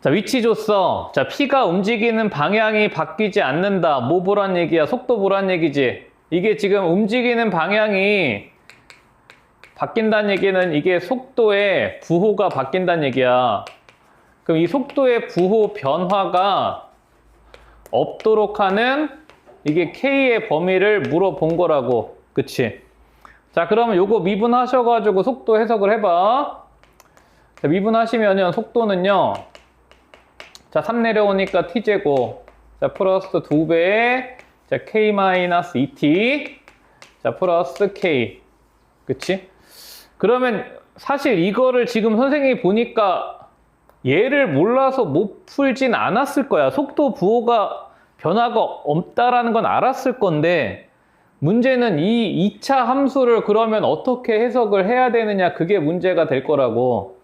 자, 위치 줬어. 자, P가 움직이는 방향이 바뀌지 않는다. 뭐 보란 얘기야? 속도 보란 얘기지. 이게 지금 움직이는 방향이 바뀐다는 얘기는 이게 속도의 부호가 바뀐다는 얘기야. 그럼 이 속도의 부호 변화가 없도록 하는 이게 K의 범위를 물어본 거라고. 그치? 자, 그러면 요거 미분하셔가지고 속도 해석을 해봐. 자, 미분하시면요, 속도는요, 자, 3 내려오니까 t제곱, 자, 플러스 2배에, 자, k-2t, 자, 플러스 k. 그치? 그러면 사실 이거를 지금 선생님이 보니까 얘를 몰라서 못 풀진 않았을 거야. 속도 부호가 변화가 없다라는 건 알았을 건데, 문제는 이 2차 함수를 그러면 어떻게 해석을 해야 되느냐, 그게 문제가 될 거라고.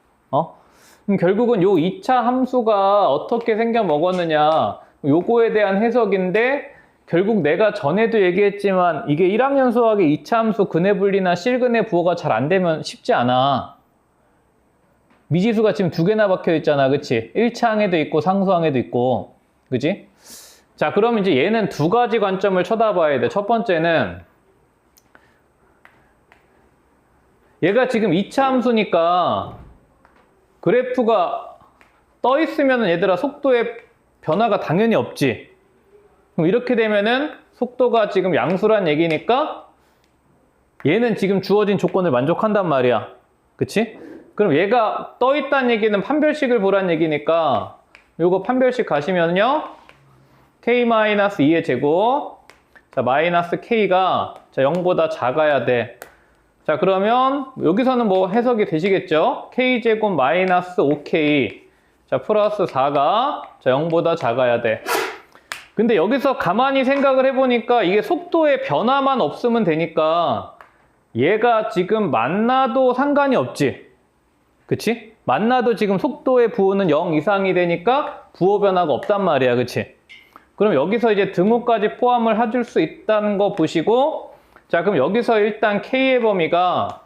결국은 요 2차 함수가 어떻게 생겨 먹었느냐, 요거에 대한 해석인데, 결국 내가 전에도 얘기했지만 이게 1학년 수학의 2차 함수 근해 분리나 실근해 부호가 잘 안 되면 쉽지 않아. 미지수가 지금 2개나 박혀 있잖아. 그치? 1차항에도 있고 상수항에도 있고. 그치? 자, 그럼 이제 얘는 두 가지 관점을 쳐다봐야 돼. 첫 번째는 얘가 지금 2차 함수니까 그래프가 떠 있으면 얘들아 속도의 변화가 당연히 없지. 그럼 이렇게 되면은 속도가 지금 양수란 얘기니까 얘는 지금 주어진 조건을 만족한단 말이야. 그치? 그럼 얘가 떠 있다는 얘기는 판별식을 보란 얘기니까 요거 판별식 가시면요, k-2의 제곱, 자, 마이너스 k가 자, 0보다 작아야 돼. 자, 그러면 여기서는 뭐 해석이 되시겠죠? k제곱 마이너스 5k, 자, 플러스 4가 자, 0보다 작아야 돼. 근데 여기서 가만히 생각을 해보니까 이게 속도의 변화만 없으면 되니까 얘가 지금 만나도 상관이 없지. 그치? 만나도 지금 속도의 부호는 0 이상이 되니까 부호 변화가 없단 말이야. 그치? 그럼 여기서 이제 등호까지 포함을 해줄 수 있다는 거 보시고, 자, 그럼 여기서 일단 K의 범위가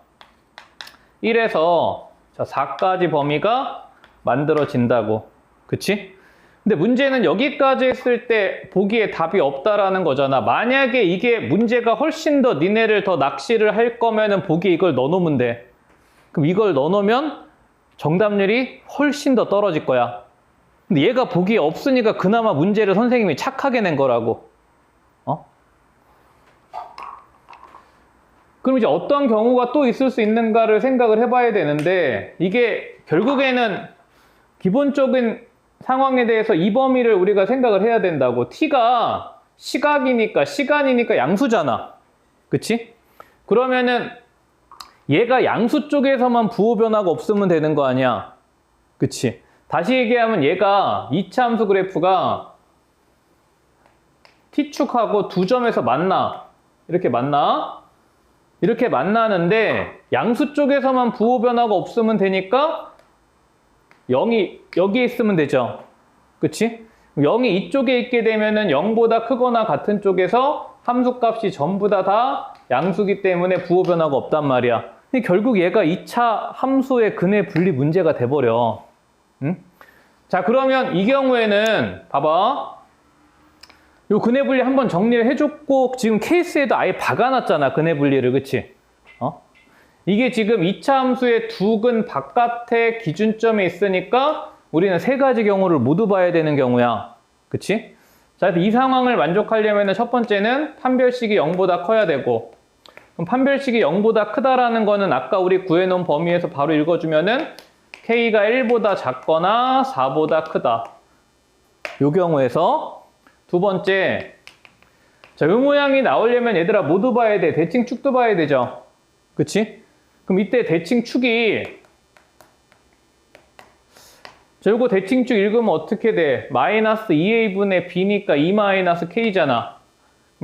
1에서 자, 4까지 범위가 만들어진다고. 그치? 근데 문제는 여기까지 했을 때 보기에 답이 없다라는 거잖아. 만약에 이게 문제가 훨씬 더 니네를 더 낚시를 할 거면은 보기에 이걸 넣어놓으면 돼. 그럼 이걸 넣어놓으면 정답률이 훨씬 더 떨어질 거야. 근데 얘가 보기에 없으니까 그나마 문제를 선생님이 착하게 낸 거라고. 그럼 이제 어떤 경우가 또 있을 수 있는가를 생각을 해봐야 되는데, 이게 결국에는 기본적인 상황에 대해서 이 범위를 우리가 생각을 해야 된다고. t가 시각이니까, 시간이니까 양수잖아. 그치? 그러면은 얘가 양수 쪽에서만 부호 변화가 없으면 되는 거 아니야. 그치? 다시 얘기하면 얘가 2차 함수 그래프가 t축하고 두 점에서 만나. 이렇게 만나. 이렇게 만나는데 양수 쪽에서만 부호 변화가 없으면 되니까 0이 여기에 있으면 되죠. 그치? 0이 이쪽에 있게 되면은 0보다 크거나 같은 쪽에서 함수값이 전부 다 양수기 때문에 부호 변화가 없단 말이야. 근데 결국 얘가 2차 함수의 근해 분리 문제가 돼버려. 응? 자, 그러면 이 경우에는 봐봐. 요 근해 분리 한번 정리를 해줬고, 지금 케이스에도 아예 박아놨잖아, 근해 분리를. 그치? 이게 지금 2차 함수의 두 근 바깥에 기준점에 있으니까 우리는 세 가지 경우를 모두 봐야 되는 경우야. 그치? 자, 이 상황을 만족하려면 첫 번째는 판별식이 0보다 커야 되고, 그럼 판별식이 0보다 크다라는 거는 아까 우리 구해놓은 범위에서 바로 읽어주면은 k가 1보다 작거나 4보다 크다. 요 경우에서 두 번째, 자, 요 모양이 나오려면 얘들아 모두 봐야 돼. 대칭축도 봐야 되죠. 그치? 그럼 이때 대칭축이, 자, 요거 대칭축 읽으면 어떻게 돼? 마이너스 2a분의 b니까 2 마이너스 k잖아.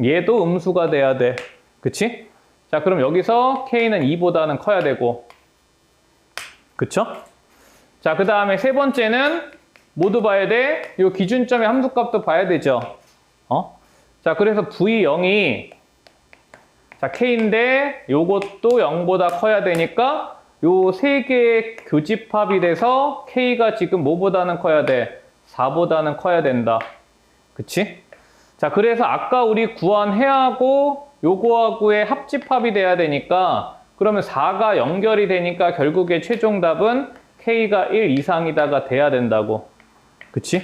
얘도 음수가 돼야 돼. 그치? 자, 그럼 여기서 k는 2보다는 커야 되고. 그쵸? 자, 그 다음에 세 번째는 모두 봐야 돼. 요 기준점의 함수값도 봐야 되죠. 자, 그래서 v0이 자, k인데 요것도 0보다 커야 되니까 요 세 개의 교집합이 돼서 K가 지금 뭐보다는 커야 돼? 4보다는 커야 된다. 그치? 자, 그래서 아까 우리 구한 해하고 요거하고의 합집합이 돼야 되니까 그러면 4가 연결이 되니까 결국에 최종 답은 K가 1 이상이다가 돼야 된다고. 그치?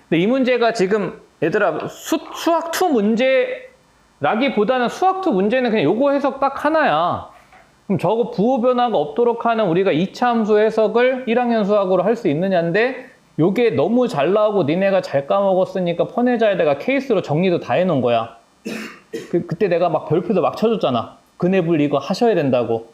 근데 이 문제가 지금 얘들아 수학 2 문제라기보다는 수학 2 문제는 그냥 요거 해석 딱 하나야. 그럼 저거 부호 변화가 없도록 하는 우리가 2차 함수 해석을 1학년 수학으로 할 수 있느냐인데 요게 너무 잘 나오고 니네가 잘 까먹었으니까 퍼내자에다가 케이스로 정리도 다 해놓은 거야. 그때 내가 막 별표도 막 쳐줬잖아. 근해분리 이거 하셔야 된다고.